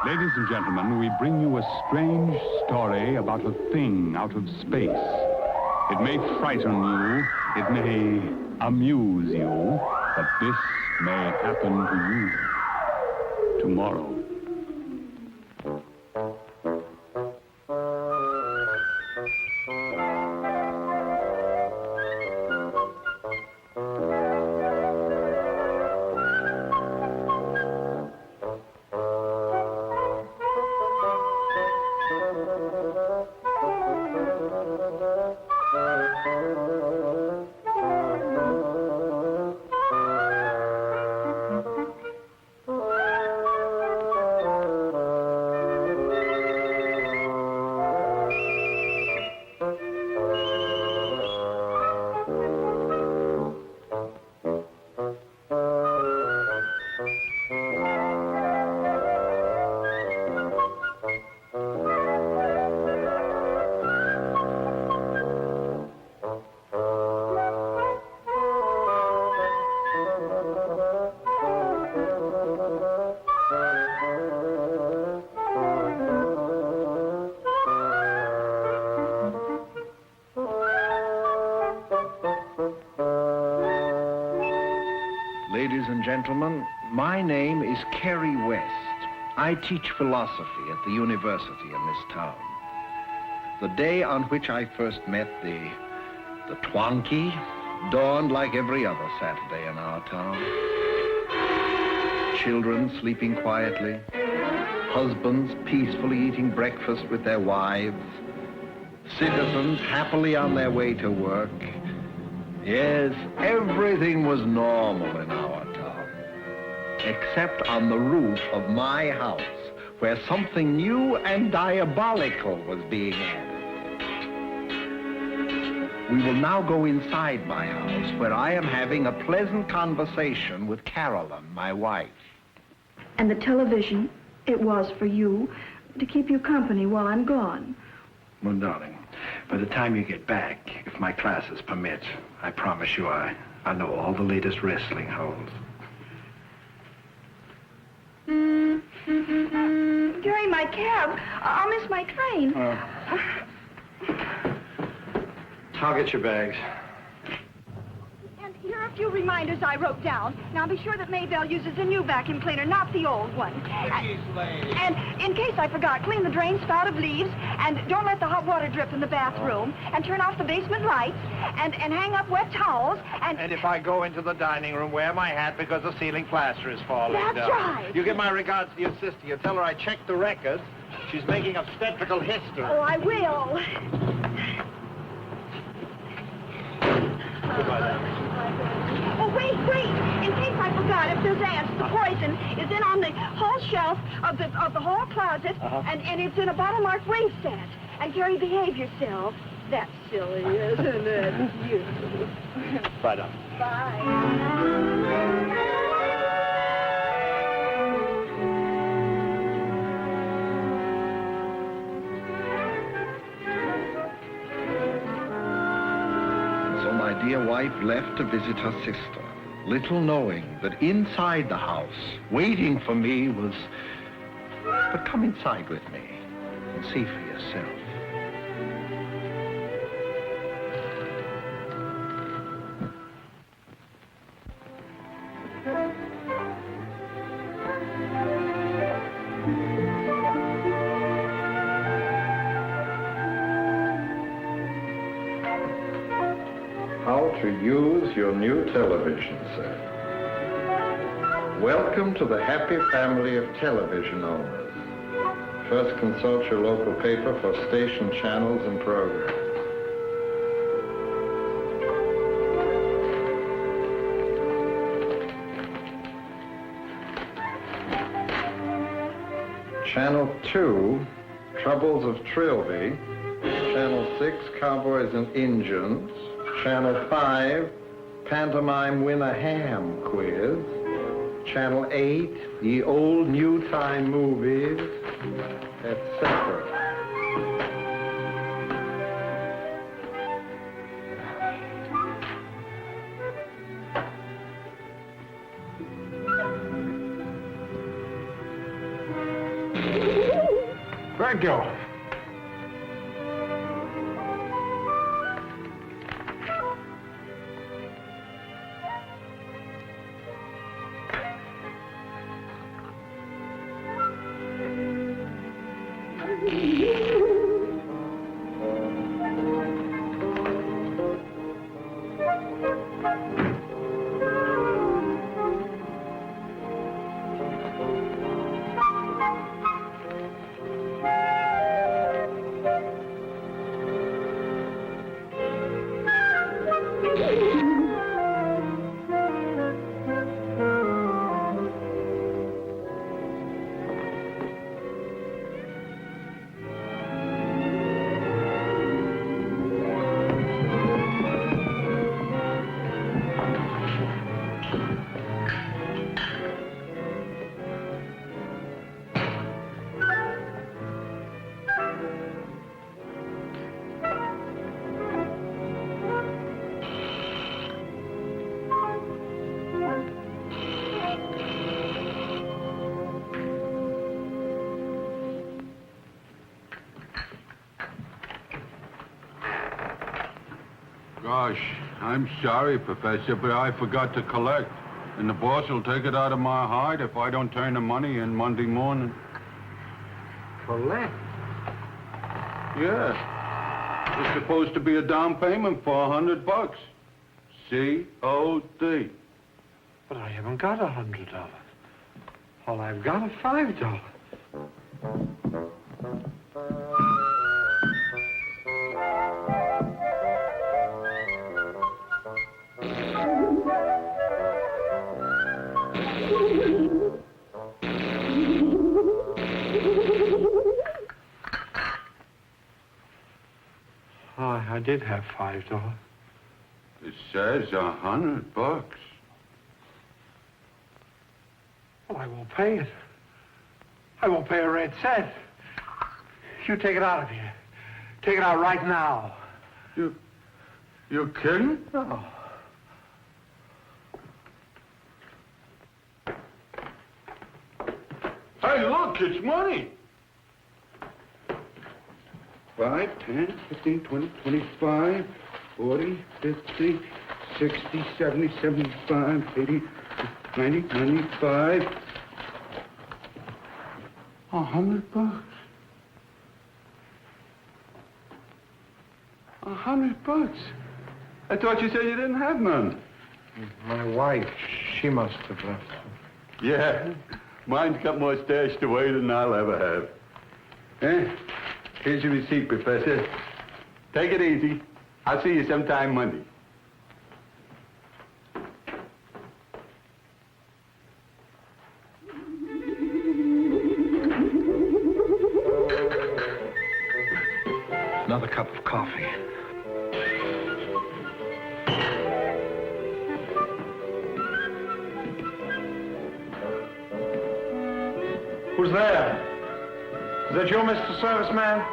Ladies and gentlemen, we bring you a strange story about a thing out of space. It may frighten you, it may amuse you, but this may happen to you tomorrow. Ladies and gentlemen, my name is Kerry West. I teach philosophy at the university in this town. The day on which I first met the Twonky dawned like every other Saturday in our town. Children sleeping quietly, husbands peacefully eating breakfast with their wives, citizens happily on their way to work. Yes, everything was normal in our town, except on the roof of my house, where something new and diabolical was being added. We will now go inside my house, where I am having a pleasant conversation with Carolyn, my wife. And the television, it was for you, to keep you company while I'm gone. Well, darling, by the time you get back, if my classes permit, I promise you I know all the latest wrestling holds. Gary, my cab. I'll miss my train. I'll get your bags. And here are a few reminders I wrote down. Now be sure that Maybelle uses the new vacuum cleaner, not the old one. And in case I forgot, clean the drain spout of leaves, and don't let the hot water drip in the bathroom, and turn off the basement lights, and hang up wet towels, And if I go into the dining room, wear my hat because the ceiling plaster is falling down. That's right. You give my regards to your sister. You tell her I checked the records. She's making obstetrical history. Oh, I will. Goodbye, then. Oh, wait. In case I forgot, if there's ants, the poison is in on the hall shelf of the hall closet, and it's in a bottle marked ring set. And Gary, behave yourself. That's silly, isn't it? You. Bye, Doc. Bye. So my dear wife left to visit her sister, little knowing that inside the house, waiting for me was... But come inside with me and see for yourself. How to use your new television set. Welcome to the happy family of television owners. First consult your local paper for station channels and programs. Channel 2, Troubles of Trilby. Channel 6, Cowboys and Injuns. Channel 5, Pantomime Win a Ham Quiz. Channel 8, Ye Old New Time Movies, etc. Thank you. Gosh, I'm sorry, Professor, but I forgot to collect. And the boss will take it out of my hide if I don't turn the money in Monday morning. Collect? Yeah. It's supposed to be a down payment for $100. C-O-D. But I haven't got $100. All I've got is $5. I did have $5. It says $100. Well, I won't pay it. I won't pay a red cent. You take it out of here. Take it out right now. You're kidding? No. Hey, look, it's money. 5, 10, 15, 20, 25, 40, 50, 60, 70, 75, 80, 90, 95. $100. $100. I thought you said you didn't have none. My wife, she must have left. Yeah, mine's got more stashed away than I'll ever have. Eh? Here's your receipt, Professor. Take it easy. I'll see you sometime Monday. Another cup of coffee. Who's there? Is that you, Mr. Serviceman?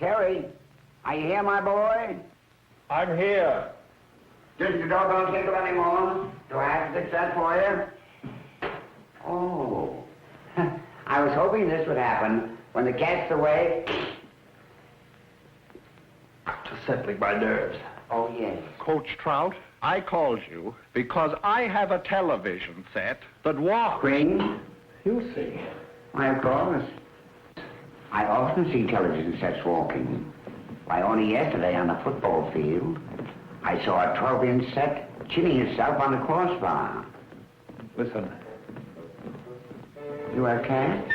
Terry, are you here, my boy? I'm here. Doesn't your doorbell tinkle anymore? Do I have to fix that for you? Oh. I was hoping this would happen when the cat's away. Just settling my nerves. Oh, yes. Coach Trout, I called you because I have a television set that walks. Ring? You see. Why, of course. I often see television sets walking. Why, only yesterday on the football field, I saw a 12-inch set chinning itself on the crossbar. Listen. You have cat?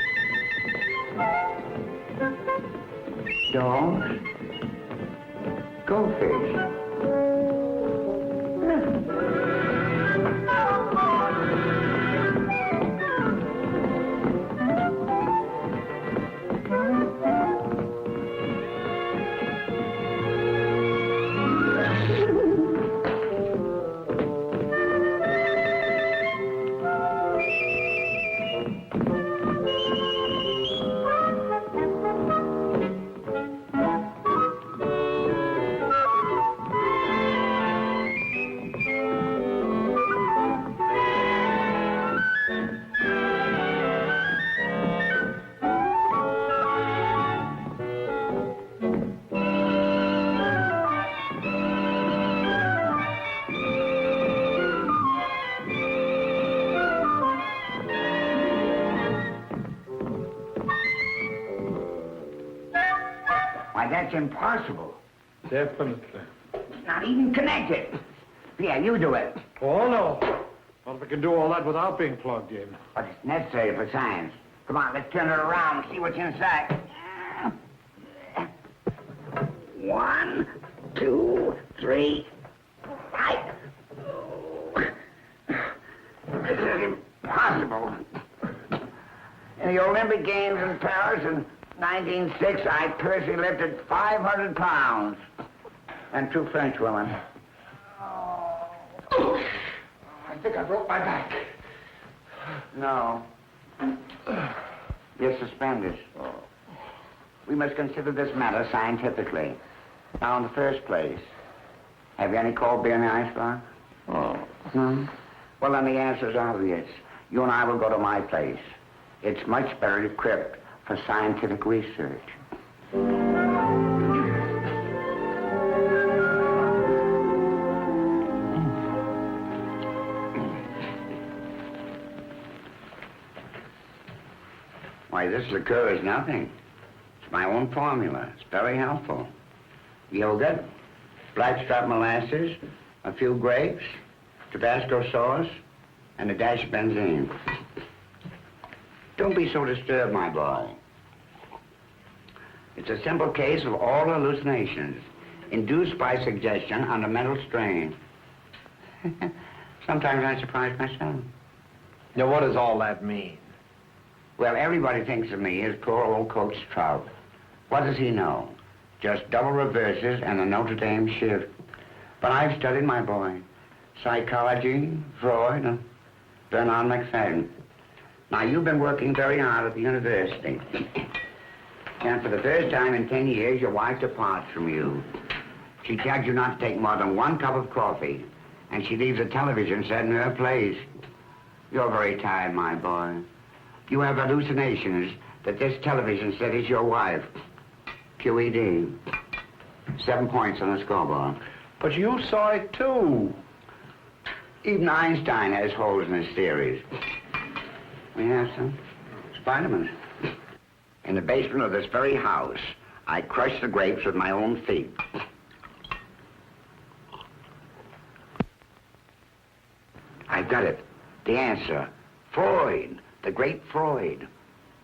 Dogs? Goldfish? Why, that's impossible. Definitely. Not even connected. Yeah, you do it. Oh, no. Well, if we can do all that without being plugged in. But it's necessary for science. Come on, let's turn it around and see what's inside. 1, 2, 3. Right. This is impossible. In the Olympic Games in Paris in 1906, I personally lifted 500 pounds. And 2 French women. I think I broke my back. No. You're suspended. We must consider this matter scientifically. Now, in the first place, have you any cold beer in the icebox? No? Well, then the answer's obvious. You and I will go to my place. It's much better equipped for scientific research. Why, this liqueur is nothing. It's my own formula. It's very helpful. Yogurt, blackstrap molasses, a few grapes, Tabasco sauce, and a dash of benzene. Don't be so disturbed, my boy. It's a simple case of all hallucinations induced by suggestion under mental strain. Sometimes I surprise myself. Now, what does all that mean? Well, everybody thinks of me as poor old Coach Trout. What does he know? Just double reverses and a Notre Dame shift. But I've studied, my boy. Psychology, Freud, and Bernard McFadden. Now, you've been working very hard at the university. And for the first time in 10 years, your wife departs from you. She tells you not to take more than 1 cup of coffee, and she leaves a television set in her place. You're very tired, my boy. You have hallucinations that this television set is your wife. QED. 7 points on the scoreboard. But you saw it, too. Even Einstein has holes in his theories. We have some Spider-Man. In the basement of this very house, I crushed the grapes with my own feet. I've got it. The answer. Freud. The great Freud.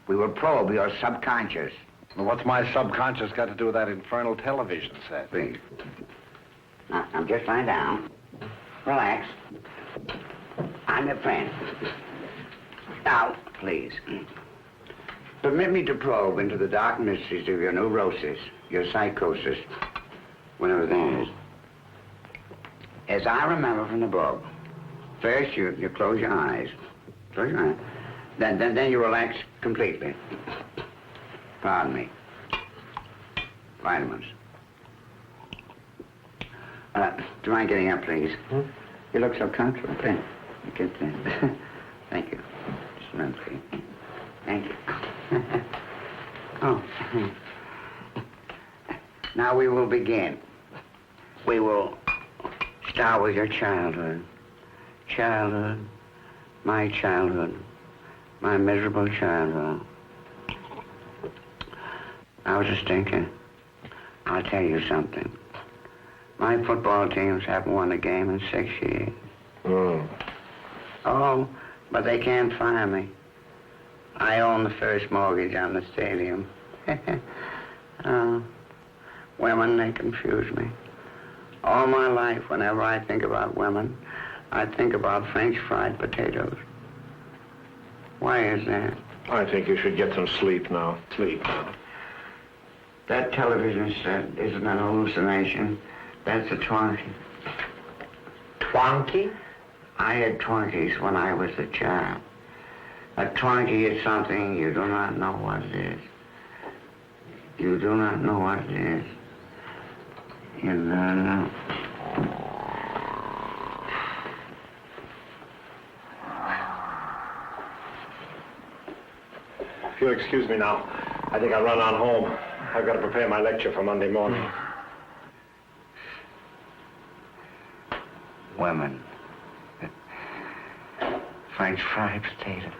We will probe your subconscious. Well, what's my subconscious got to do with that infernal television set? Please. Now, just lie down. Relax. I'm your friend. Now, please. Permit me to probe into the dark mysteries of your neurosis, your psychosis, whenever that is. As I remember from the book, first you close your eyes. Close your eyes. Then you relax completely. Pardon me. Vitamins. Do you mind getting up, please? You look so comfortable. Thank you. Get there. Thank you. Just a minute, please. Thank you. Oh. Now we will begin. We will start with your childhood. Childhood, my miserable childhood. I was just thinking, I'll tell you something. My football teams haven't won a game in 6 years. Oh, but they can't fire me. I own the first mortgage on the stadium. Women, they confuse me. All my life, whenever I think about women, I think about French fried potatoes. Why is that? I think you should get some sleep now. Sleep. That television set isn't an hallucination. That's a Twonky. Twonky? I had Twonkies when I was a child. A Twonky is something you do not know what it is. You do not know what it is. You don't know. If you'll excuse me now, I think I'll run on home. I've got to prepare my lecture for Monday morning. Women. French fried potatoes.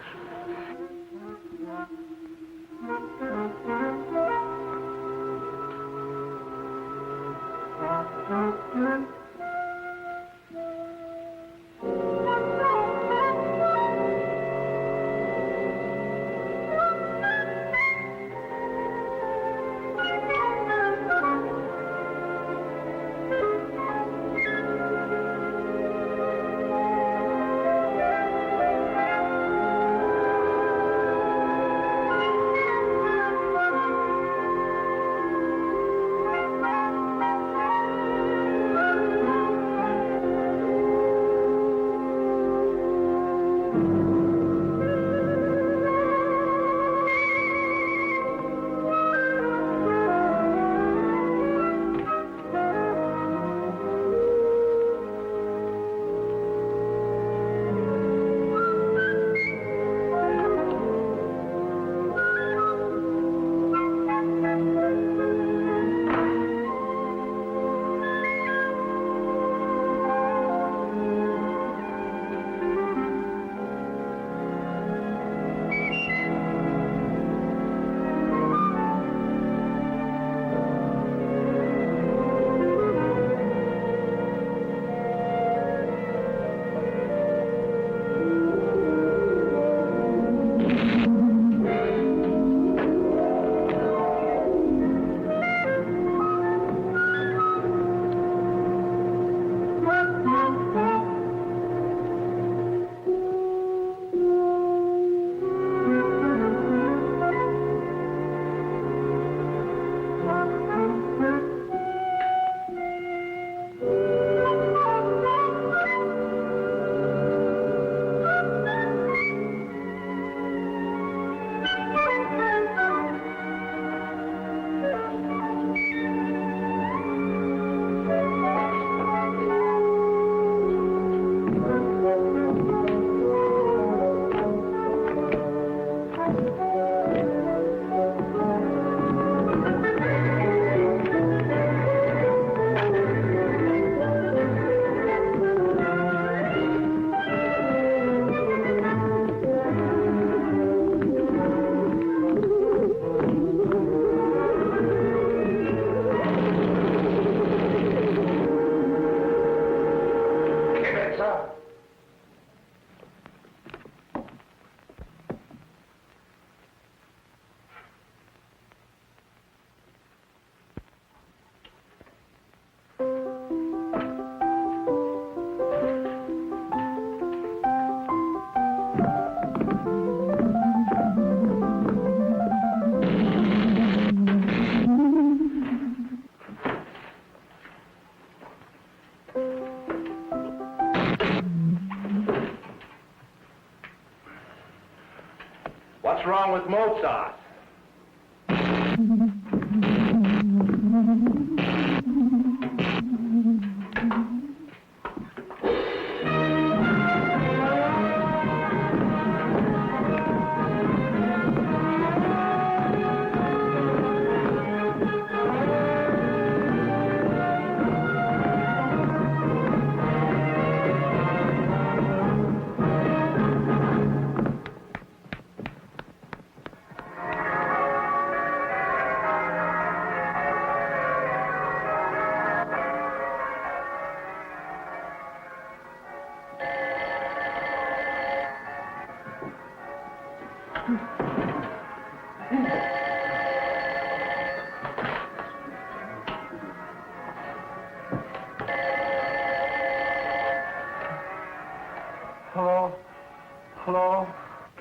What's wrong with Mozart?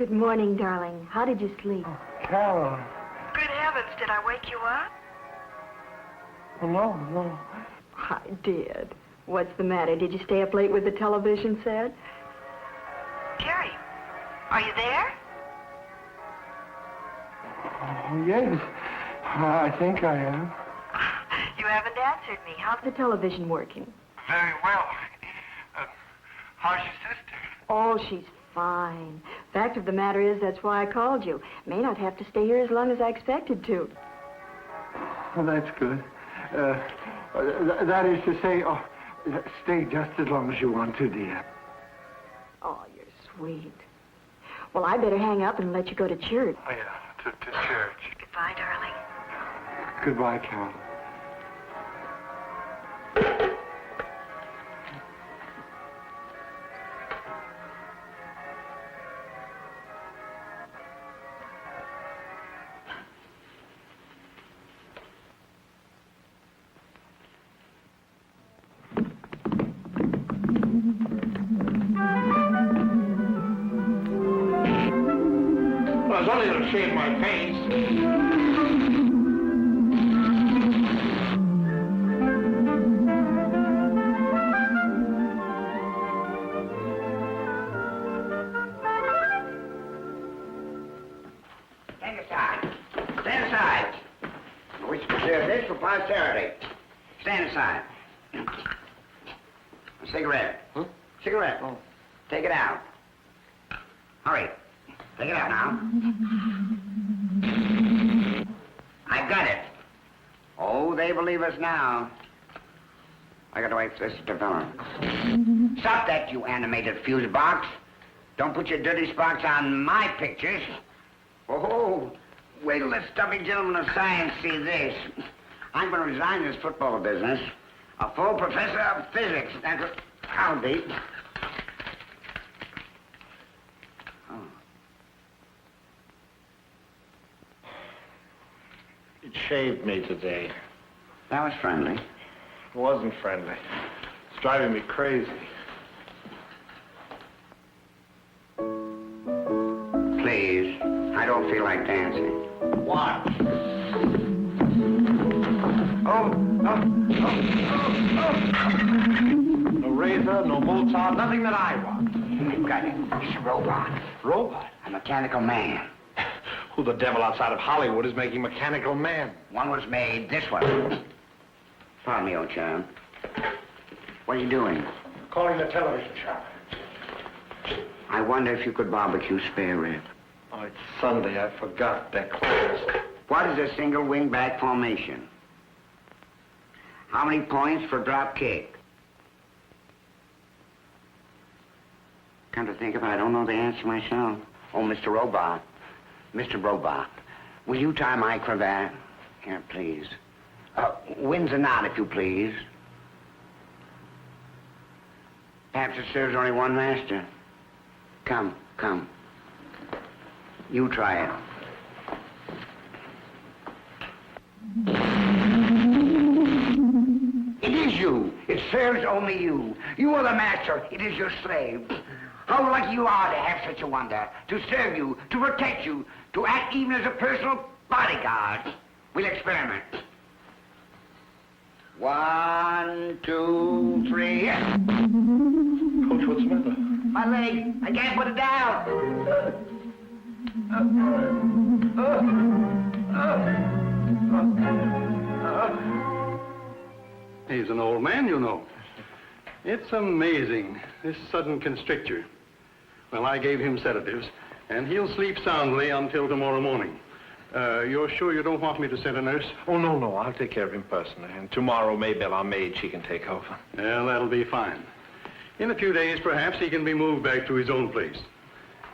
Good morning, darling. How did you sleep? Carol. Good heavens, did I wake you up? Oh, no. I did. What's the matter? Did you stay up late with the television set? Terry, are you there? Oh, yes. I think I am. You haven't answered me. How's the television working? Very well. How's your sister? Oh, she's fine. Fact of the matter is, that's why I called you. May not have to stay here as long as I expected to. Well, that's good. That is to say, stay just as long as you want to, dear. Oh, you're sweet. Well, I better hang up and let you go to church. Oh, yeah, to church. Goodbye, darling. Goodbye, Carol. Well, it's only to shave my face. Stand aside. Stand aside. We should preserve this for posterity. Stand aside. A cigarette. Huh? Cigarette. Oh. Take it out. Hurry. Take it out now. I've got it. Oh, they believe us now. I gotta wait for this to develop. Stop that, you animated fuse box. Don't put your dirty sparks on my pictures. Oh, wait till the stubby gentleman of science see this. I'm going to resign this football business. A full professor of physics. That's what I'll be. Oh. It shaved me today. That was friendly. It wasn't friendly. It's driving me crazy. Please, I don't feel like dancing. What? No razor, no Mozart, nothing that I want. I've got it. It's a robot. Robot? A mechanical man. Who the devil outside of Hollywood is making mechanical man? One was made this one. Pardon me, old chap. What are you doing? Calling the television shop. I wonder if you could barbecue spare rib. Oh, it's Sunday. I forgot. They're closed. What is a single wingback formation? How many points for drop kick? Come to think of it, I don't know the answer myself. Oh, Mr. Robot. Mr. Robot, will you tie my cravat? Here, please. Wins a knot, if you please. Perhaps it serves only one master. Come. You try it. It is you. It serves only you. You are the master. It is your slave. How lucky you are to have such a wonder. To serve you, to protect you, to act even as a personal bodyguard. We'll experiment. 1, 2, 3. Coach, what's the matter? My leg. I can't put it down. He's an old man, you know. It's amazing, this sudden constricture. Well, I gave him sedatives, and he'll sleep soundly until tomorrow morning. You're sure you don't want me to send a nurse? Oh, no. I'll take care of him personally. And tomorrow, Maybelle, our maid, she can take over. Well, that'll be fine. In a few days, perhaps, he can be moved back to his own place.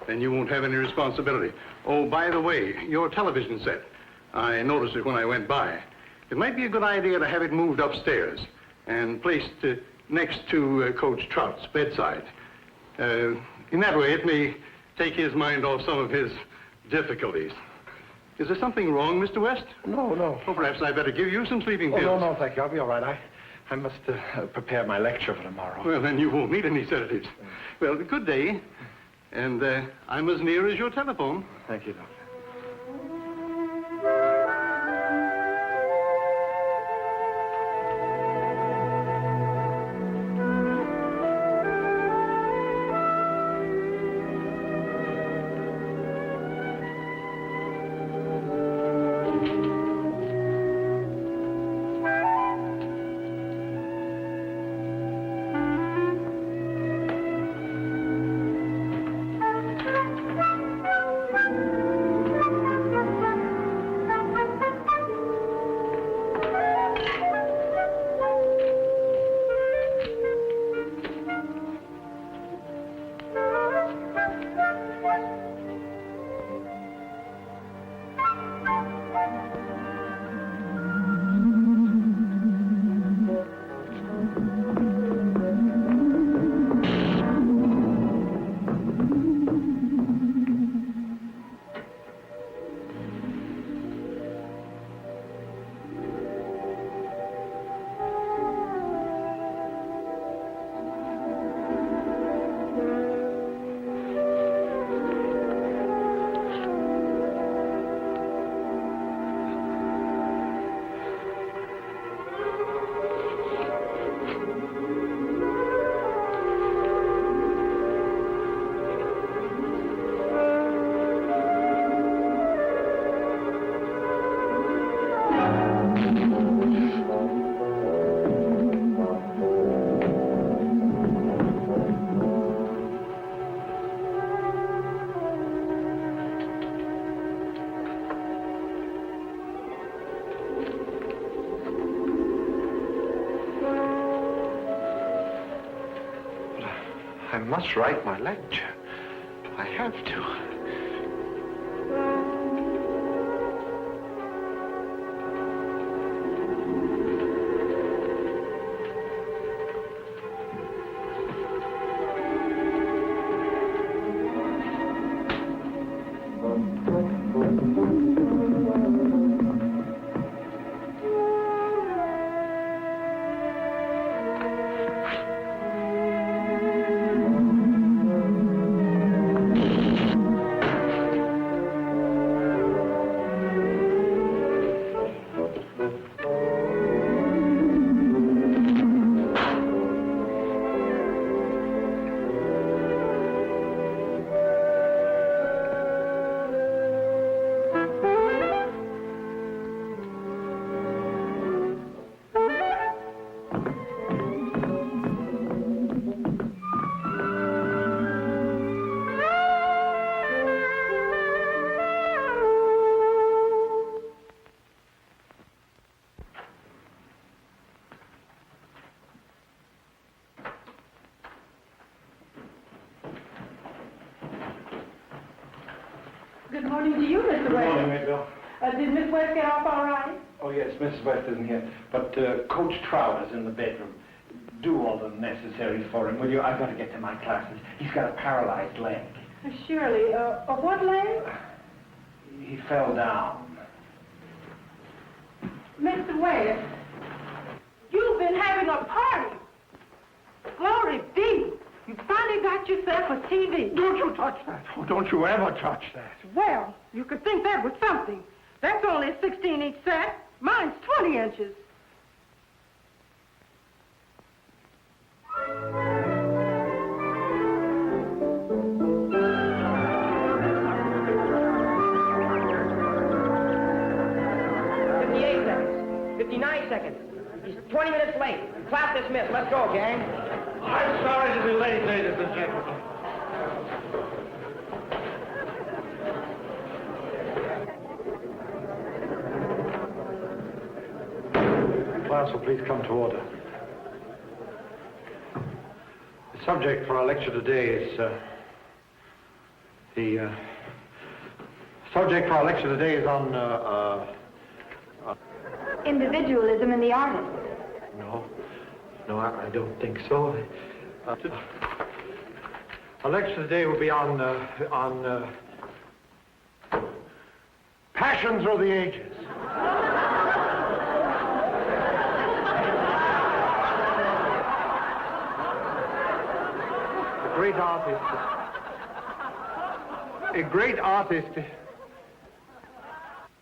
Then you won't have any responsibility. Oh, by the way, your television set. I noticed it when I went by. It might be a good idea to have it moved upstairs and placed next to Coach Trout's bedside. In that way, it may take his mind off some of his difficulties. Is there something wrong, Mr. West? No. Oh, perhaps I'd better give you some sleeping pills. Oh, no, thank you. I'll be all right. I must prepare my lecture for tomorrow. Well, then you won't need any sedatives. Well, good day. And I'm as near as your telephone. Thank you, Doctor. I must write my lecture. I have to. Good morning to you, Mr. West. Good morning, Maybelle. Did Miss West get off all right? Oh, yes, Mrs. West isn't here, but Coach Trout is in the bedroom. Do all the necessary for him, will you? I've got to get to my classes. He's got a paralyzed leg. Surely. Of what leg? He fell down. Mr. West, you've been having a party. Glory be. You finally got yourself a TV. Don't you touch that. Oh, don't you ever touch that. Well, you could think that was something. That's only a 16-inch set. Mine's 20 inches. Seconds. He's 20 minutes late. Class dismissed. Let's go, gang. I'm sorry to be late, ladies and gentlemen. Class will please come to order. The subject for our lecture today is on Individualism in the artist. No, I don't think so. Our lecture today will be on passion through the ages. The great artist a great artist.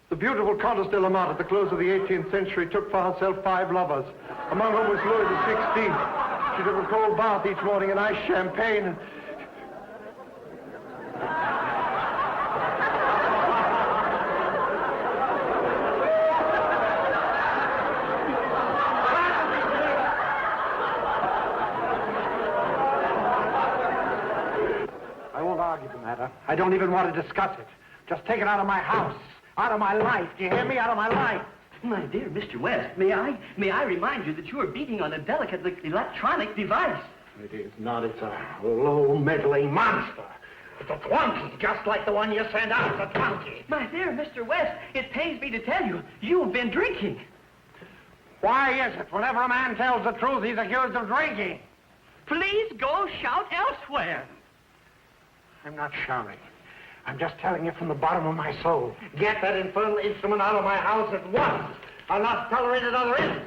The beautiful Countess de la Motte at the close of the 18th century took for herself 5 lovers, among whom was Louis XVI. She took a cold bath each morning and iced champagne. I won't argue the matter. I don't even want to discuss it. Just take it out of my house, out of my life. Do you hear me? Out of my life. My dear Mr. West, may I remind you that you are beating on a delicate electronic device. It is not. It's a low, meddling monster. It's a Twonky, just like the one you sent out. It's a Twonky. My dear Mr. West, it pains me to tell you, you've been drinking. Why is it whenever a man tells the truth, he's accused of drinking? Please go shout elsewhere. I'm not shouting. I'm just telling you from the bottom of my soul. Get that infernal instrument out of my house at once. I'll not tolerate another instant.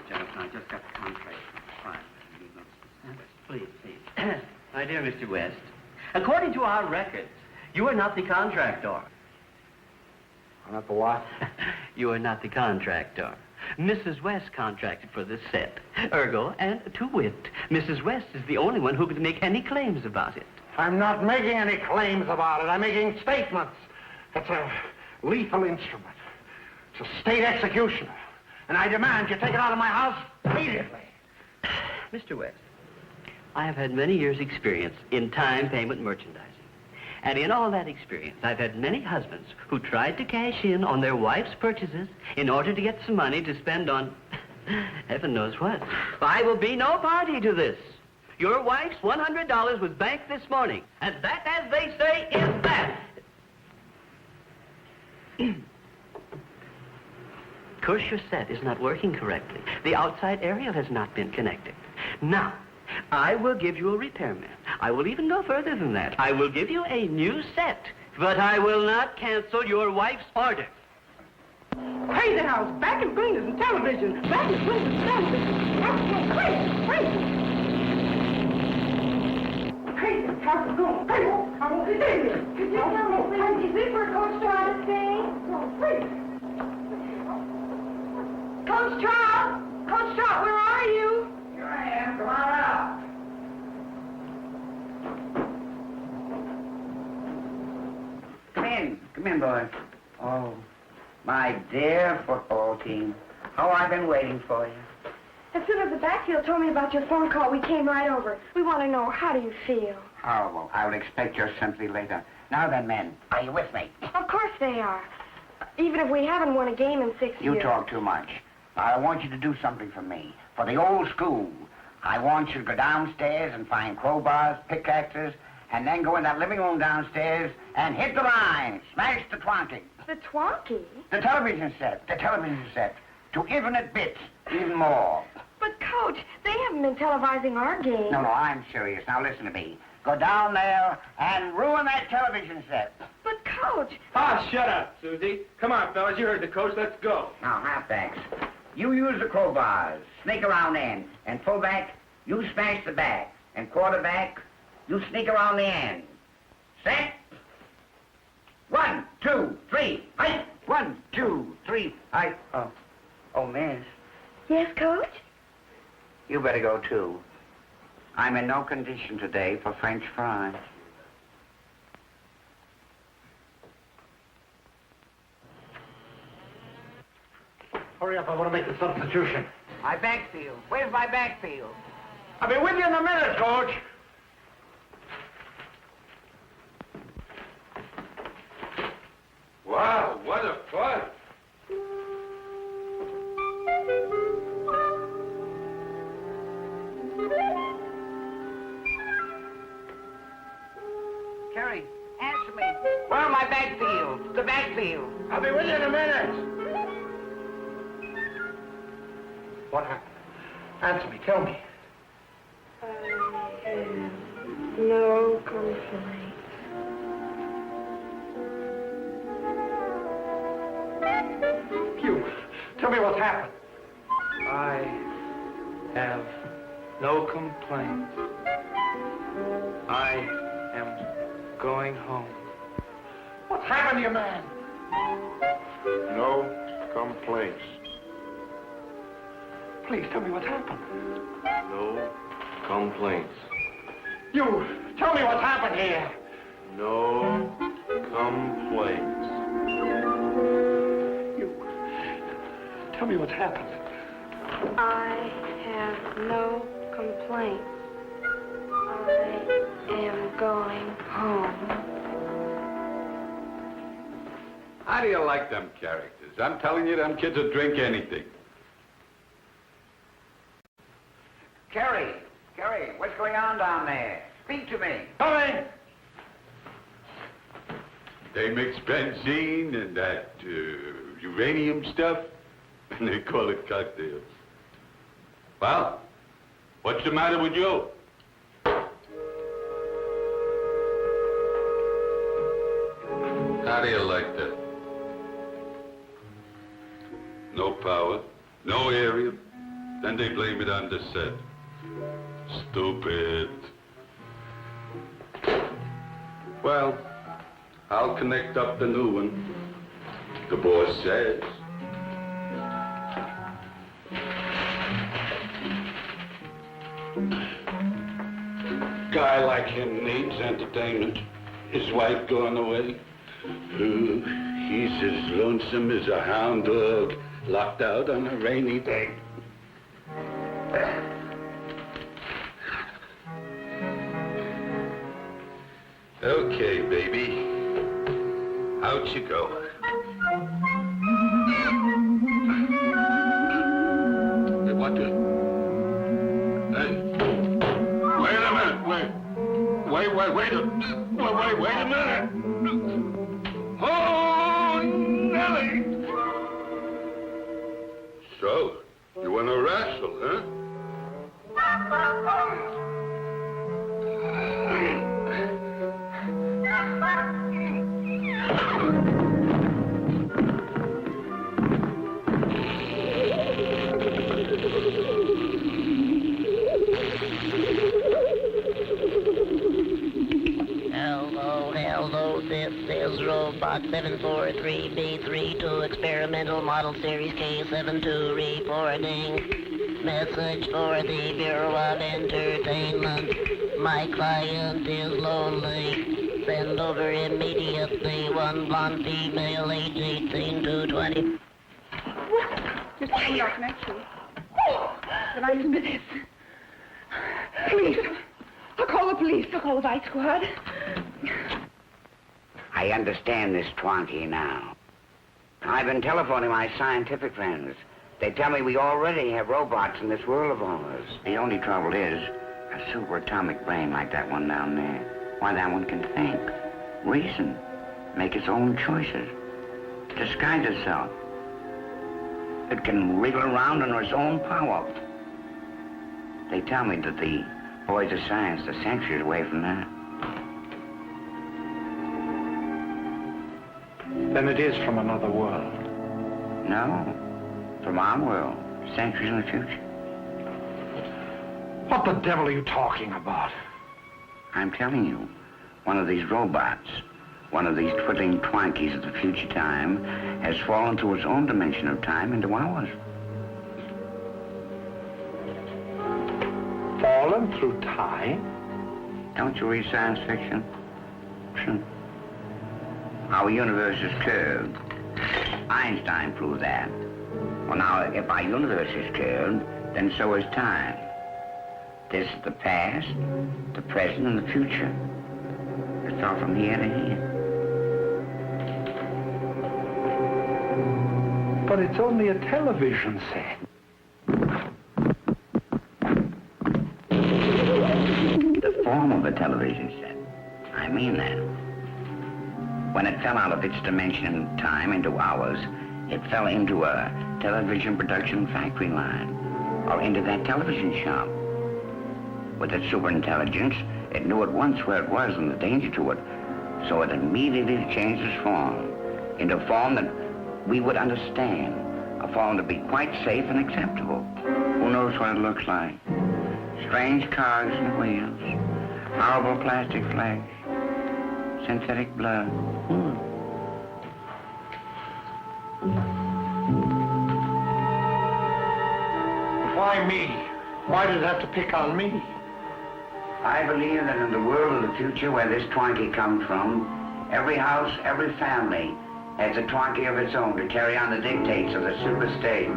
Jonathan, I just got the contract. Fine. Please. My dear Mr. West, according to our records, you are not the contractor. I'm not the what? You are not the contractor. Mrs. West contracted for this set. Ergo, and to wit, Mrs. West is the only one who could make any claims about it. I'm not making any claims about it. I'm making statements. It's a lethal instrument. It's a state executioner. And I demand you take it out of my house immediately. Mr. West, I have had many years' experience in time payment merchandising. And in all that experience, I've had many husbands who tried to cash in on their wife's purchases in order to get some money to spend on heaven knows what. I will be no party to this. Your wife's $100 was banked this morning. And that, as they say, is that. Of course, your set is not working correctly. The outside aerial has not been connected. Now, I will give you a repairman. I will even go further than that. I will give you a new set, but I will not cancel your wife's order. Crazy house, back in cleaners and television, back in cleaners and television. Crazy. Crazy, how's it going? Crazy, I won't be there. Could you tell me, please, is this where Coach Trout is staying? No, please. Coach Trout! Coach Trout, where are you? Here I am. Come on out. Come in, boy. Oh, my dear football team. How I've been waiting for you. As soon as the backfield told me about your phone call, we came right over. We want to know, how do you feel? Oh, well, I will expect your sympathy later. Now then, men, are you with me? Of course they are. Even if we haven't won a game in 6 years. You talk too much. I want you to do something for me. For the old school. I want you to go downstairs and find crowbars, pickaxes, and then go in that living room downstairs and hit the line. Smash the Twonky. The Twonky? The television set. The television set. To infinite bits, even more. But, Coach, they haven't been televising our game. No, I'm serious. Now listen to me. Go down there and ruin that television set. But, Coach... Ah, shut up, Susie. Come on, fellas. You heard the coach. Let's go. Now, halfbacks. You use the crowbars. Sneak around in. And fullback, you smash the back. And quarterback, you sneak around the end. Set. 1, 2, 3, fight. 1, 2, 3, fight. Oh, miss. Yes, Coach? You better go, too. I'm in no condition today for French fries. Hurry up, I want to make the substitution. My backfield. Where's my backfield? I'll be with you in a minute, Coach. Wow, what a fun. Kerry, answer me. Where are my backfield? The backfield. I'll be with you in a minute. What happened? Answer me, tell me. No complaint. You, tell me what's happened. I have no complaints. I am going home. What's happened to you, man? No complaints. Please tell me what's happened. No complaints. You, tell me what's happened here. No complaints. You, tell me what's happened. I have no complaints. I am going home. How do you like them characters? I'm telling you, them kids will drink anything. Kerry, what's going on down there? Speak to me. Coming! They mix benzene and that uranium stuff, and they call it cocktails. Well, what's the matter with you? How do you like that? No power, no area, then they blame it on the set. Stupid. Well, I'll connect up the new one. The boss says. Guy like him needs entertainment. His wife gone away. Ooh, he's as lonesome as a hound dog locked out on a rainy day. Okay, baby. Out you go. Hey, what the? Hey. Wait a minute. Wait a minute. Oh, Nellie. So, you want to wrestle, huh? Hello, this is Robot 743B3 to Experimental Model Series K72 reporting. Message for the Bureau of Entertainment. My client is lonely. Send over immediately one blonde female age 18 to 20. Just a your connection. Did I miss this? Please. I'll call the police. I'll call the Vice Squad. I understand this Twonky now. I've been telephoning my scientific friends. They tell me we already have robots in this world of ours. The only trouble is a superatomic brain like that one down there. Why, that one can think, reason, make its own choices, disguise itself. It can wriggle around under its own power. They tell me that the boys of science are centuries away from that. Then it is from another world. No, from our world, centuries in the future. What the devil are you talking about? I'm telling you, one of these robots, one of these twiddling Twonkies of the future time, has fallen through its own dimension of time into ours. Fallen through time? Don't you read science fiction? Our universe is curved. Einstein proved that. Well, now, if our universe is curved, then so is time. This is the past, the present, and the future. It's all from here to here. But it's only a television set. The form of a television set. I mean that. When it fell out of its dimension in time into ours, it fell into a television production factory line, or into that television shop. With its superintelligence, it knew at once where it was and the danger to it, so it immediately changed its form into a form that we would understand, a form to be quite safe and acceptable. Who knows what it looks like? Strange cogs and wheels, horrible plastic flesh, Synthetic blood. Why me? Why did it have to pick on me? I believe that in the world of the future where this Twonky comes from, every house, every family has a Twonky of its own to carry on the dictates of the super state.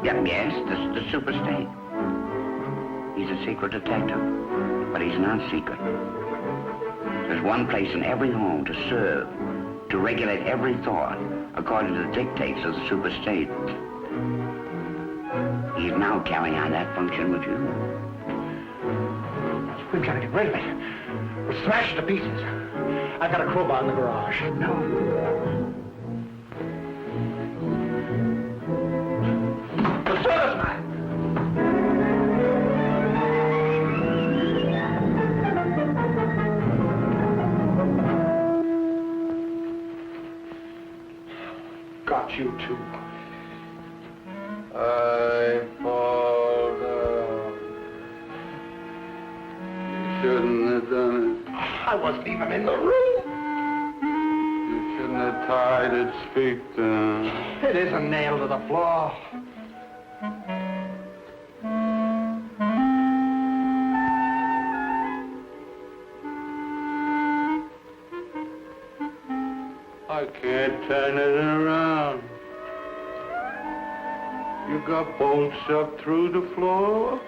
Yes, the super state. He's a secret detective, but he's not secret. There's one place in every home to serve, to regulate every thought according to the dictates of the super state. He's now carrying on that function with you. We've got to get rid of it. We'll smash it to pieces. I've got a crowbar in the garage. No. The service man! Got you too. I fall down. You shouldn't have done it. I wasn't even in the room. You shouldn't have tied its feet down. It isn't nailed to the floor. I can't turn it around. You got bolts up through the floor?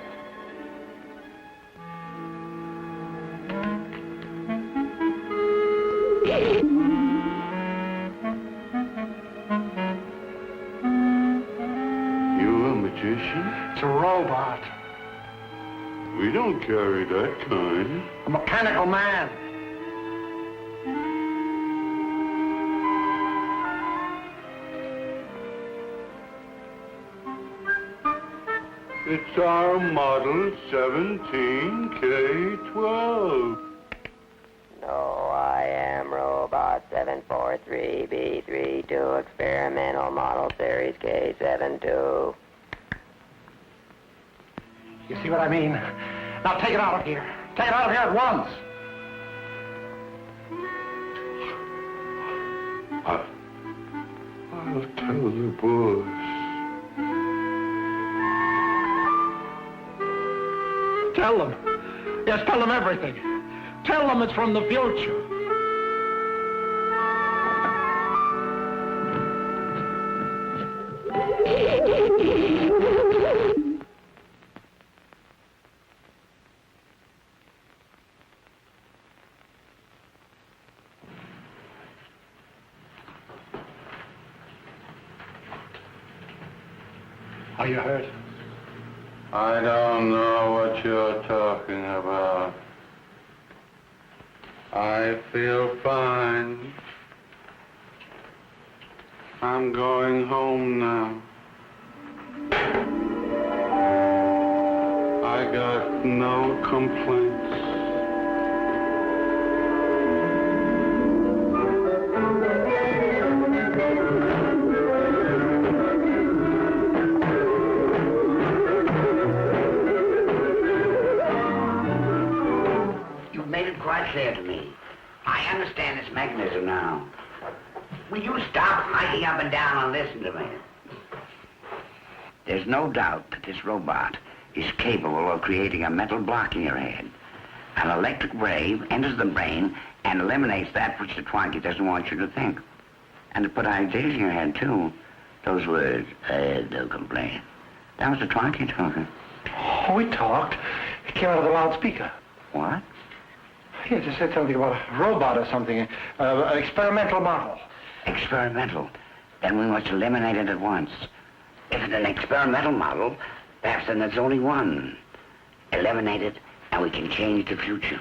You a magician? It's a robot. We don't carry that kind. A mechanical man. It's our model 17K12. No, I am Robot 743B32, Experimental Model Series K72. You see what I mean? Now take it out of here. Take it out of here at once. I'll tell the boss. Tell them. Yes, tell them everything. Tell them it's from the future. Are you hurt? I don't know what you're talking about. I feel fine. I'm going home now. I got no complaints. Quite clear to me. I understand this mechanism now. Will you stop hiking up and down and listen to me? There's no doubt that this robot is capable of creating a metal block in your head. An electric wave enters the brain and eliminates that which the Twonky doesn't want you to think. And to put ideas in your head, too. Those words, no complaint. That was the Twonky talking. Oh, we talked. It came out of the loudspeaker. What? He just said something about a robot or something. An experimental model. Experimental? Then we must eliminate it at once. If it's an experimental model, perhaps then there's only one. Eliminate it, and we can change the future.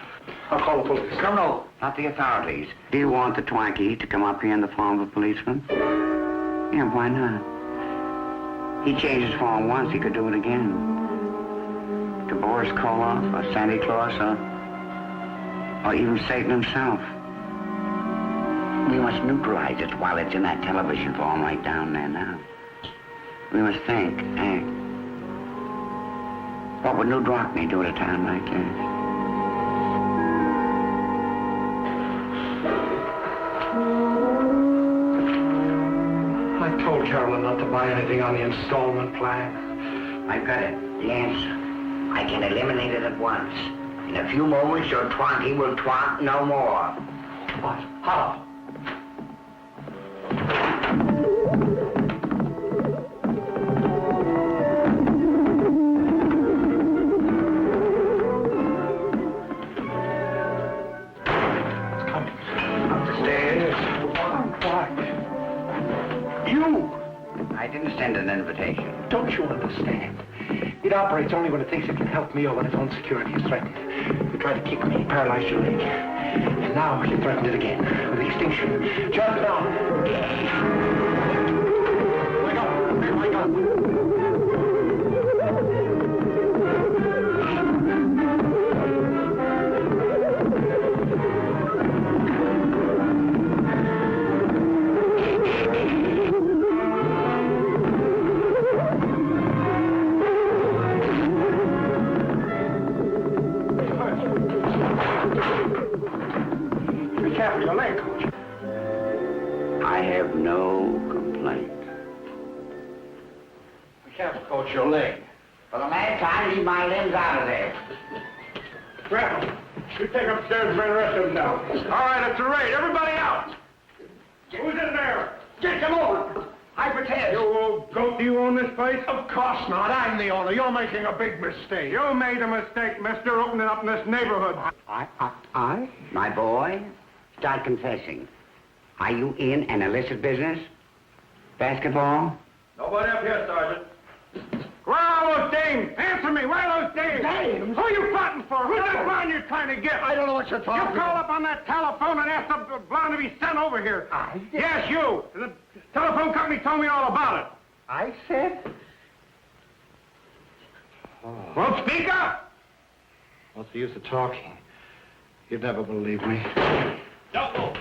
I'll call the police. No, not the authorities. Do you want the Twonky to come up here in the form of a policeman? Yeah, why not? He changed his form once, he could do it again. To Boris Karloff, or Santa Claus, or even Satan himself. We must neutralize it while it's in that television form right down there now. We must think, act. What would New Drockney do at a time like this? try anything on the installment plan? I've got it. The answer. I can eliminate it at once. In a few moments, your Twonky will twonk no more. What? How? I didn't send an invitation. Don't you understand? It operates only when it thinks it can help me or when its own security is threatened. You tried to kick me, paralyzed your leg. And now you threatened it again with extinction. Just now. Wake up! Wake up! Your leg, Coach. I have no complaint. Be careful, Coach, your leg. For the last time, leave my limbs out of there. Grab you take upstairs and bring the rest of them down. All right, it's a raid. Everybody out. Who's in there? Get them over. I protest. You old goat, do you own this place? Of course not. I'm the owner. You're making a big mistake. You made a mistake, mister, opening up in this neighborhood. I? My boy, start confessing. Are you in an illicit business? Basketball? Nobody up here, Sergeant. Where are those dames? Answer me. Where are those dames? Dames? Who are you fighting for? Who's that blonde you're trying to get? I don't know what you're talking about. You call up on that telephone and ask the blonde to be sent over here. I did? Yes, you. The telephone company told me all about it. I said? Oh. Well, speak up. What's the use of talking? You'd never believe me. Double!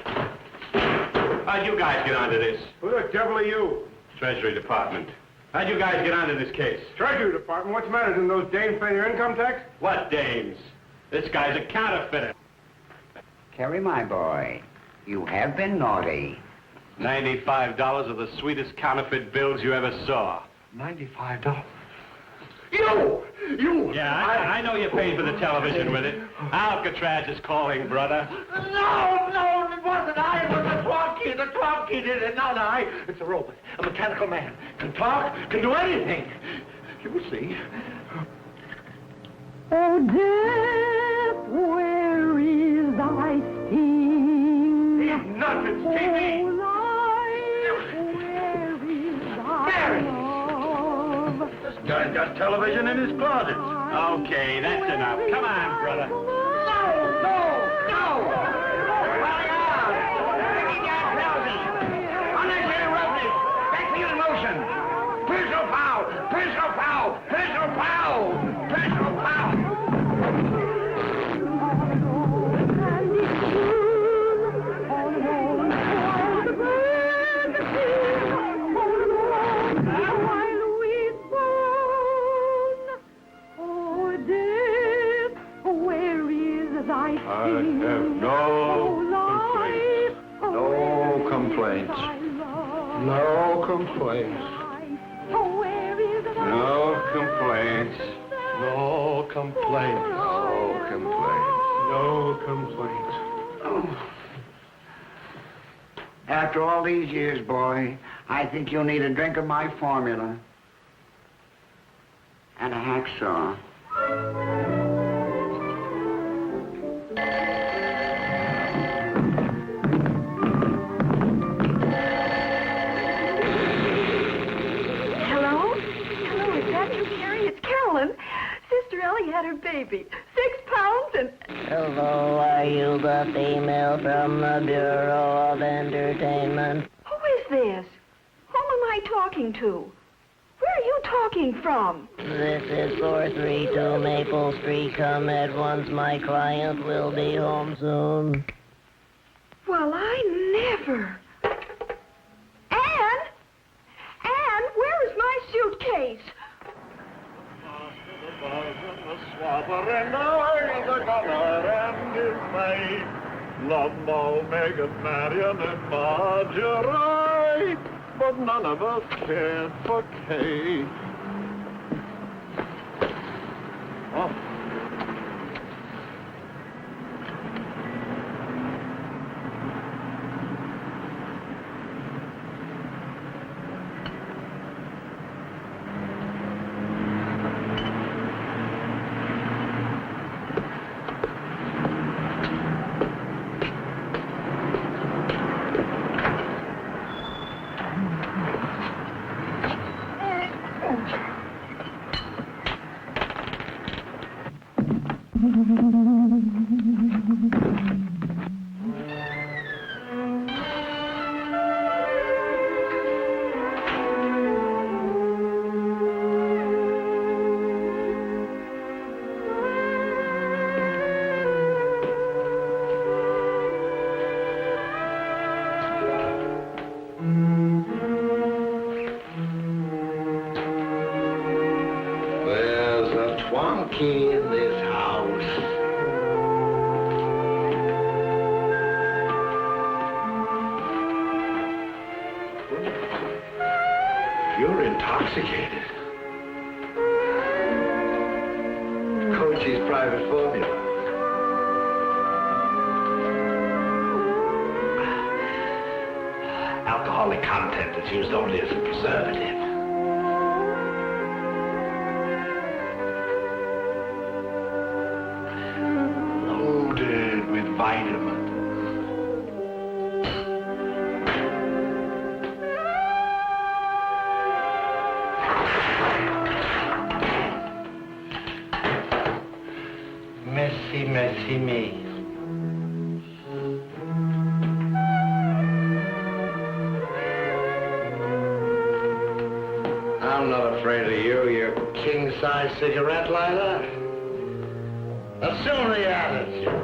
How'd you guys get onto this? Who the devil are you? Treasury Department. How'd you guys get onto this case? Treasury Department? What's the matter? Didn't those dames pay your income tax? What dames? This guy's a counterfeiter. Kerry, my boy, you have been naughty. $95 of the sweetest counterfeit bills you ever saw. $95? You! Yeah, I know you paid for the television with it. Alcatraz is calling, brother. No, it wasn't I. It was the Twonky. The Twonky did it, not I. It's a robot, a mechanical man. Can talk, can do anything. You'll see. Oh, death, where is thy sting? He's nuts, it's TV. Oh, life, where is thy love? This guy's got television in his closet. Okay, that's enough. Come on, brother. No! No complaints. No complaints. No complaints. No complaints. No complaints. Oh. After all these years, boy, I think you'll need a drink of my formula. And a hacksaw. Sister Ellie had her baby. 6 pounds and... Hello, are you the female from the Bureau of Entertainment? Who is this? Whom am I talking to? Where are you talking from? This is 432 Maple Street. Come at once. My client will be home soon. Well, I never... Anne, where is my suitcase? Love Mo, Megan, Marion, and Marjorie. but none of us cared for Kay. Oh. There's a Twonky in this house. You're intoxicated. Coachy's private formula. Alcoholic content is used only as a preservative. Loaded with vitamins. Messy, messy me. I'm not afraid of you, you king-size cigarette lighter. Assume the attitude.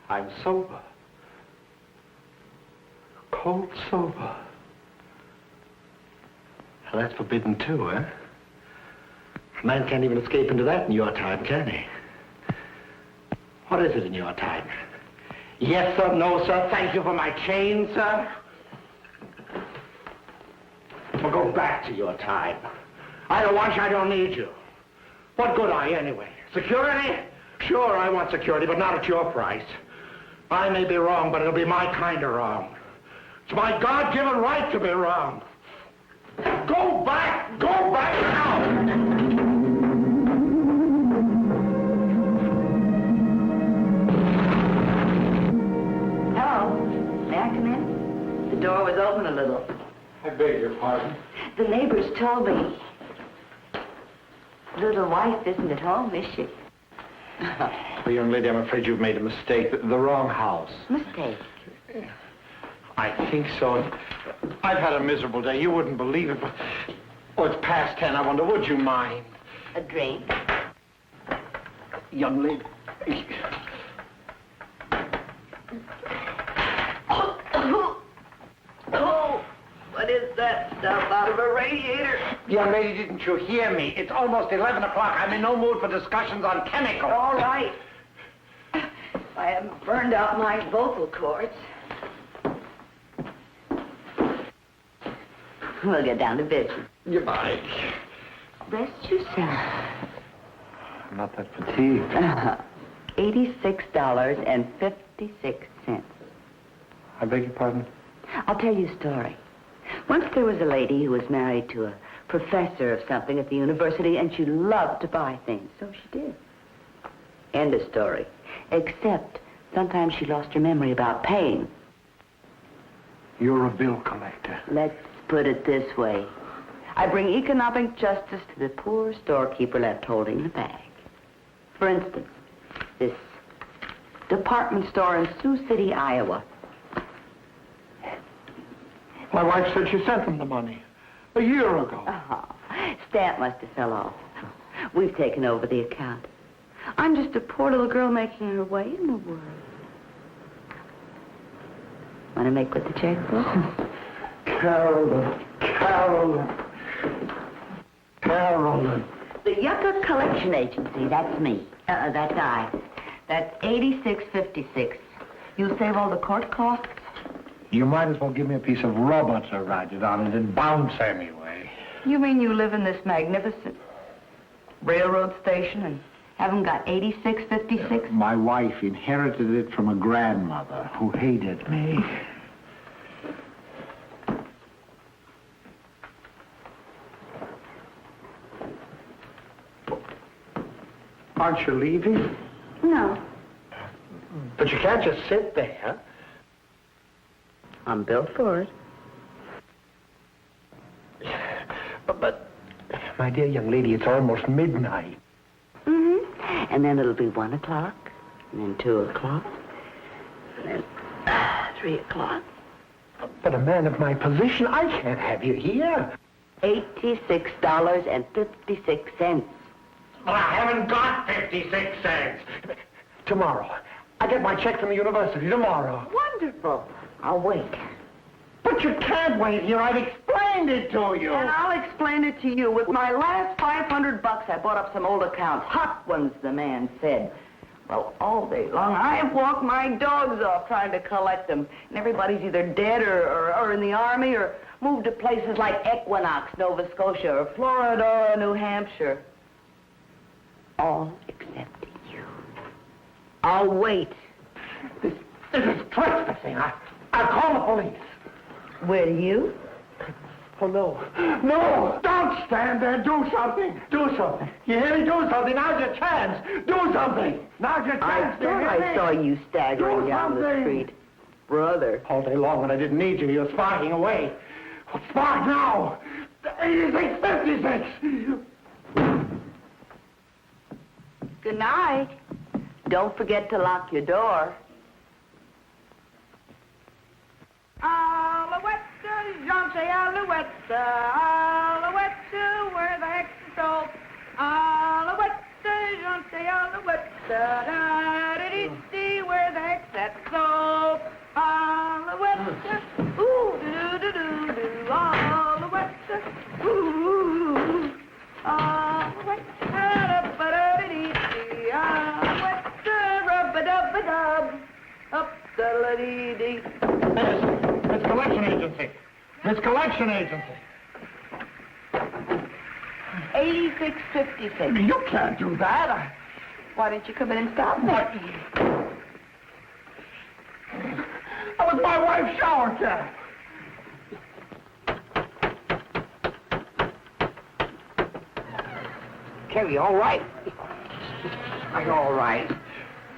I'm sober. Cold sober. Well, that's forbidden too, huh? A man can't even escape into that in your time, can he? What is it in your time? Yes, sir, no, sir, thank you for my chain, sir. Well, go back to your time. I don't want you, I don't need you. What good are you anyway? Security? Sure, I want security, but not at your price. I may be wrong, but it'll be my kind of wrong. It's my God-given right to be wrong. Go back! Go back now! Hello. May I come in? The door was open a little. I beg your pardon. The neighbors told me. Little wife isn't at home, is she? Well, young lady, I'm afraid you've made a mistake. The wrong house. Mistake? I think so. I've had a miserable day. You wouldn't believe it, but... Oh, it's past 10. I wonder, would you mind? A drink? Young lady... Oh, what is that stuff out of a radiator? Young lady, didn't you hear me? It's almost 11 o'clock. I'm in no mood for discussions on chemicals. All right. I haven't burned out my vocal cords. We'll get down to business. Goodbye. Rest yourself. I'm not that fatigued. $86.56. I beg your pardon? I'll tell you a story. Once there was a lady who was married to a professor of something at the university, and she loved to buy things. So she did. End of story. Except sometimes she lost her memory about paying. You're a bill collector. Let's put it this way. I bring economic justice to the poor storekeeper left holding the bag. For instance, this department store in Sioux City, Iowa. My wife said she sent them the money a year ago. Stamp must have fell off. We've taken over the account. I'm just a poor little girl making her way in the world. Want to make with the checkbook? Carolyn, Carolyn. The Yucca Collection Agency, that's me. That's I. That's 8656. You save all the court costs? You might as well give me a piece of rubber to ride it on. It'd bounce anyway. You mean you live in this magnificent railroad station and haven't got 8656? My wife inherited it from a grandmother who hated me. Aren't you leaving? No. But you can't just sit there. I'm built for it. But, my dear young lady, it's almost midnight. Mm-hmm. And then it'll be 1 o'clock, and then 2 o'clock, and then 3 o'clock. But a man of my position, I can't have you here. $86.56. But I haven't got 56 cents. Tomorrow. I get my check from the university tomorrow. Wonderful. I'll wait. But you can't wait here. I've explained it to you. And I'll explain it to you. With my last $500, I bought up some old accounts. Hot ones, the man said. Well, all day long, I've walked my dogs off trying to collect them. And everybody's either dead or in the army or moved to places like Equinox, Nova Scotia, or Florida, or New Hampshire. All except you. I'll wait. This is trespassing. I'll call the police. Will you? Oh, no. No! Don't stand there. Do something. Do something. You hear me? Do something. Now's your chance. Do something. Now's your chance. I thought I saw you staggering down the street. Brother. All day long when I didn't need you, you were sparking away. Well, spark now. 86.56. Good night. Don't forget to lock your door. Alouette, Jean, say Alouette, Alouette, where the heck's the soul? Alouette, Jean, say Alouette, da-da-dee-dee, where the heck's that soul? Alouette, ooh, do-do-do-do, Alouette, ooh, Alouette, da-da-ba-da-dee-dee, Alouette, rub-a-dub-a-dub, up-da-da-dee-dee. Miss Collection Agency. Miss Collection Agency. 8656. You can't do that. Why didn't you come in and stop me? What? That was my wife's shower cap. Kerry, all right? Are you all right?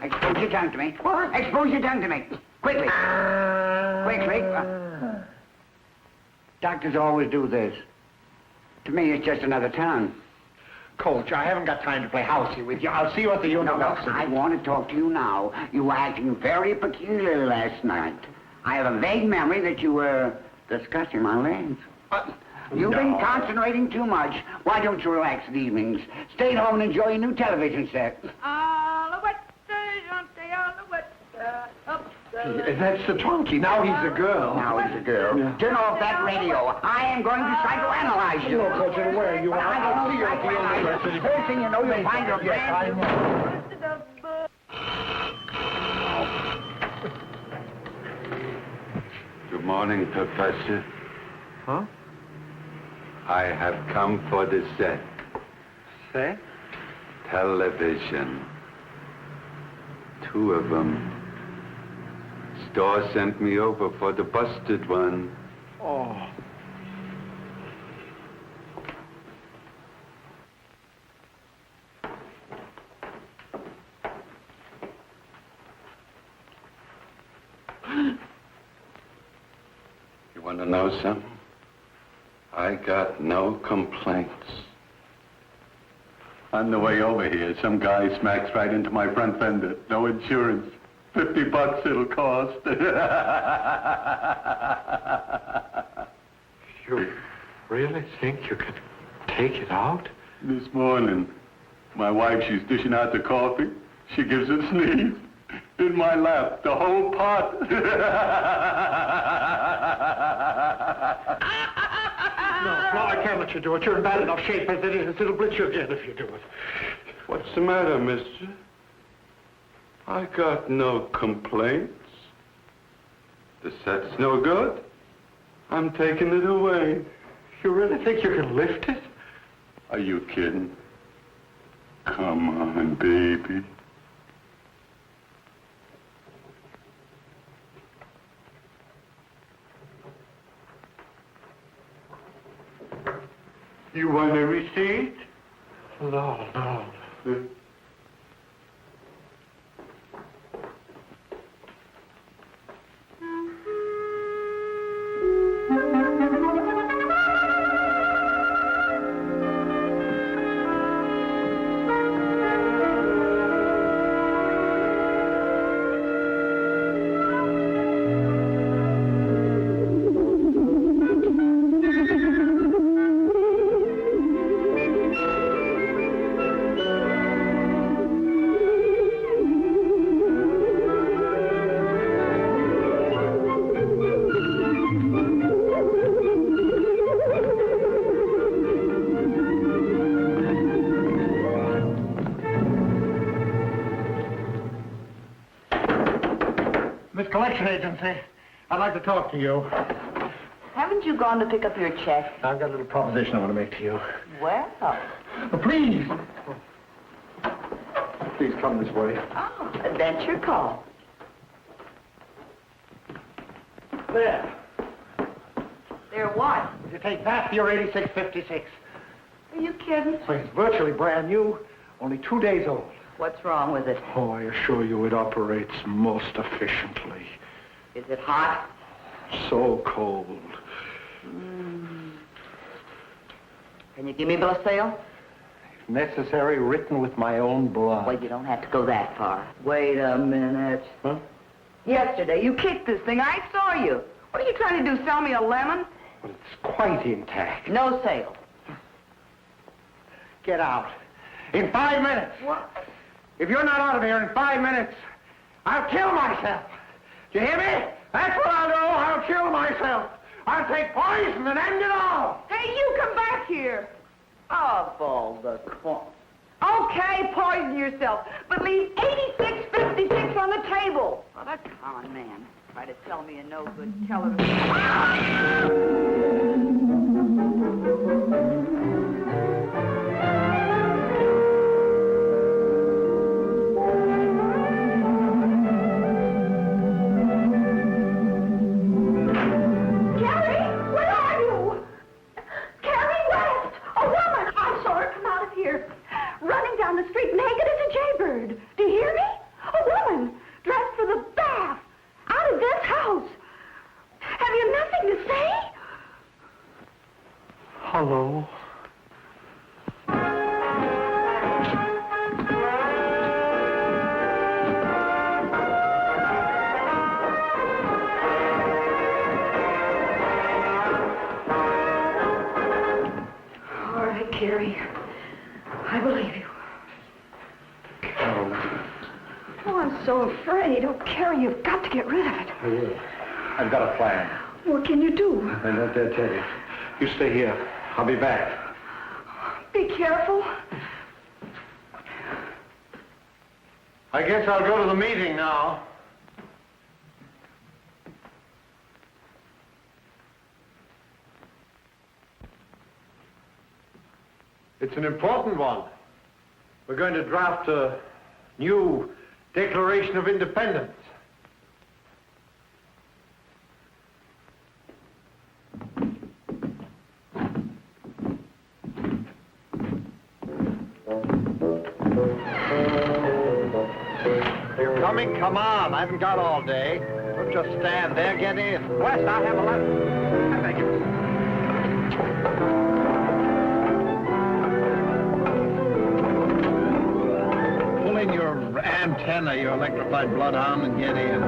Expose your tongue to me. What? Expose your tongue to me. Quickly. Quickly. Doctors always do this. To me, it's just another tongue. Coach, I haven't got time to play housey with you. I'll see you at the university. I want to talk to you now. You were acting very peculiarly last night. I have a vague memory that you were discussing my legs. You've been concentrating too much. Why don't you relax in the evenings? Stay at home and enjoy your new television set. Alouette, Jean, say Alouette, up. That's the Twonky. Now he's a girl. Now he's a girl. Yeah. Turn off that radio. I am going to psychoanalyze you. No, Coach, where you are. I'll see you at the university. First thing you know, you'll find your friend. Good morning, Professor. Huh? I have come for the set. Set? Television. 2 of them. Store sent me over for the busted one. Oh. You want to know something? I got no complaints. On the way over here, some guy smacks right into my front fender. No insurance. $50 it'll cost. You really think you could take it out? This morning, my wife, she's dishing out the coffee. She gives a sneeze. In my lap, the whole pot. No, I can't let you do it. You're in bad enough shape as it is. It'll blitz you again if you do it. What's the matter, mister? I got no complaints. The set's no good. I'm taking it away. You really think you can lift it? Are you kidding? Come on, baby. You want a receipt? No. Collection agency. I'd like to talk to you. Haven't you gone to pick up your check? I've got a little proposition I want to make to you. Well. Please. Please come this way. Oh, that's your call. There. There what? You take that for your 8656. Are you kidding? Well, it's virtually brand new, only 2 days old. What's wrong with it? Oh, I assure you it operates most efficiently. Is it hot? So cold. Can you give me a bill of sale? If necessary, written with my own blood. Well, you don't have to go that far. Wait a minute. Huh? Yesterday, you kicked this thing. I saw you. What are you trying to do, sell me a lemon? Well, it's quite intact. No sale. Get out. In 5 minutes. What? If you're not out of here in 5 minutes, I'll kill myself. Do you hear me? That's what I'll do. I'll kill myself. I'll take poison and end it all. Hey, you come back here. Of all the corn. Okay, poison yourself, but leave 8656 on the table. Well, that common man tried to sell me a no-good television. Running down the street naked as a jaybird. Do you hear me? A woman dressed for the bath. Out of this house. Have you nothing to say? Hello. All right, Carrie. I believe you. Carolyn. Oh, I'm so afraid. Oh, Carrie, you've got to get rid of it. I will. I've got a plan. What can you do? I don't dare tell you. You stay here. I'll be back. Be careful. I guess I'll go to the meeting now. It's an important one. We're going to draft a new Declaration of Independence. You're coming? Come on. I haven't got all day. Don't just stand there. Get in. West, I have a letter. Thank you. Pull in your antenna, your electrified bloodhound, and get in.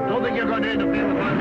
Don't think you're going to interfere with my...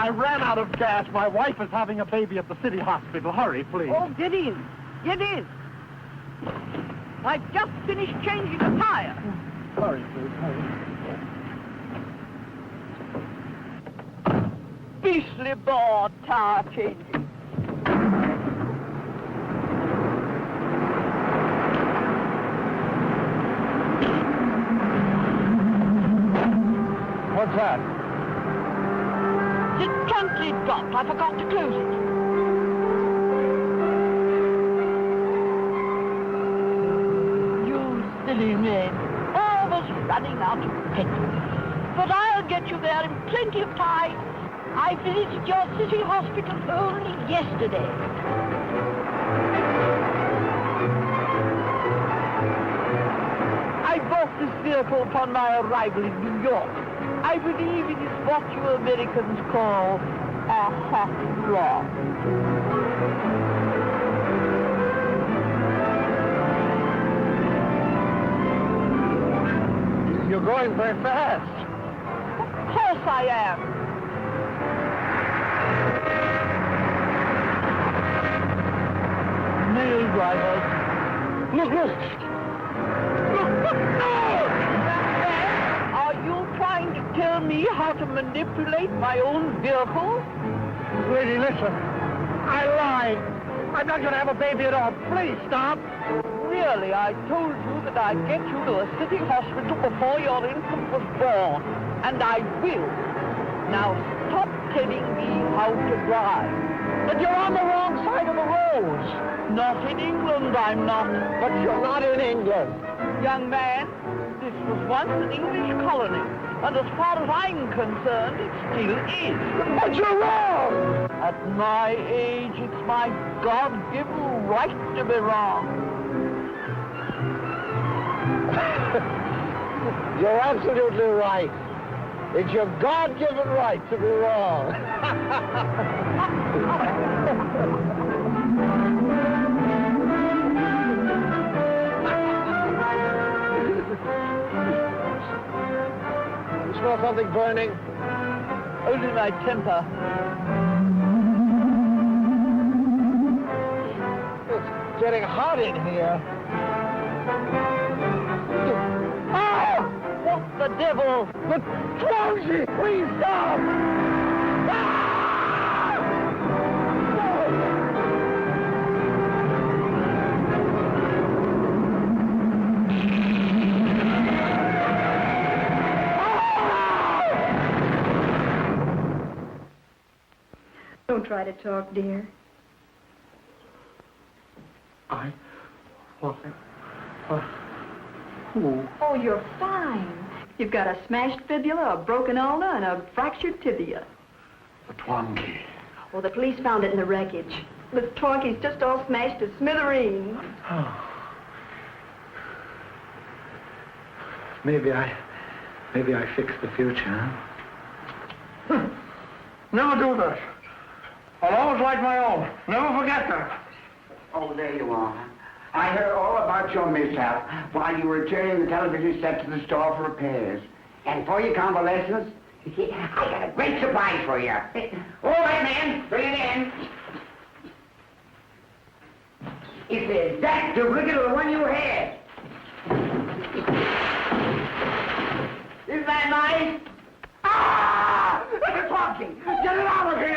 I ran out of gas. My wife is having a baby at the city hospital. Hurry, please. Oh, get in. Get in. I've just finished changing a tire. Hurry, please, hurry. Beastly bored tire changing. What's that? The trunk lid dropped. I forgot to close it. You silly men. Almost running out of petrol. But I'll get you there in plenty of time. I visited your city hospital only yesterday. I bought this vehicle upon my arrival in New York. I believe it is what you Americans call a happy lot. You're going very fast. Of course I am. Mail drivers. Look, look. Look, no! Are you trying to tell me how to manipulate my own vehicle? Lady, listen. I lied. I'm not going to have a baby at all. Please stop. Really, I told you that I'd get you to a city hospital before your infant was born. And I will. Now stop telling me how to drive. But you're on the wrong side of the road. Not in England, I'm not. But you're not in England. Young man, this was once an English colony. And as far as I'm concerned, it still is. But you're wrong! At my age, it's my God-given right to be wrong. You're absolutely right. It's your God-given right to be wrong. You smell something burning? Only my temper. It's getting hot in here. Ah! What the devil? The Twonky! Please stop! Don't try to talk, dear. Oh, you're fine. You've got a smashed fibula, a broken ulna, and a fractured tibia. The Twonky. Well, the police found it in the wreckage. The Twonky's just all smashed to smithereens. Oh. Maybe I fixed the future, huh? Never do this. I'll always like my own. Never forget that. Oh, there you are. I heard all about your mishap while you were returning the television set to the store for repairs. And for your convalescence, I got a great surprise for you. All right, man, bring it in. It's the exact duplicate of the one you had. Isn't that nice? Ah! It's a Twonky! Get it out of here!